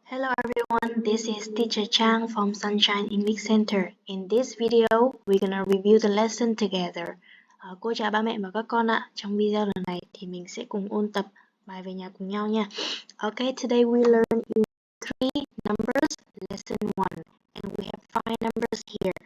Hello everyone, this is Teacher Chang from Sunshine English Center. In this video, we're gonna review the lesson together. Cô chào ba mẹ và các con ạ. Trong video lần này thì mình sẽ cùng ôn tập bài về nhà cùng nhau nha. Okay, today we learn in 3 numbers, lesson 1. And we have 5 numbers here.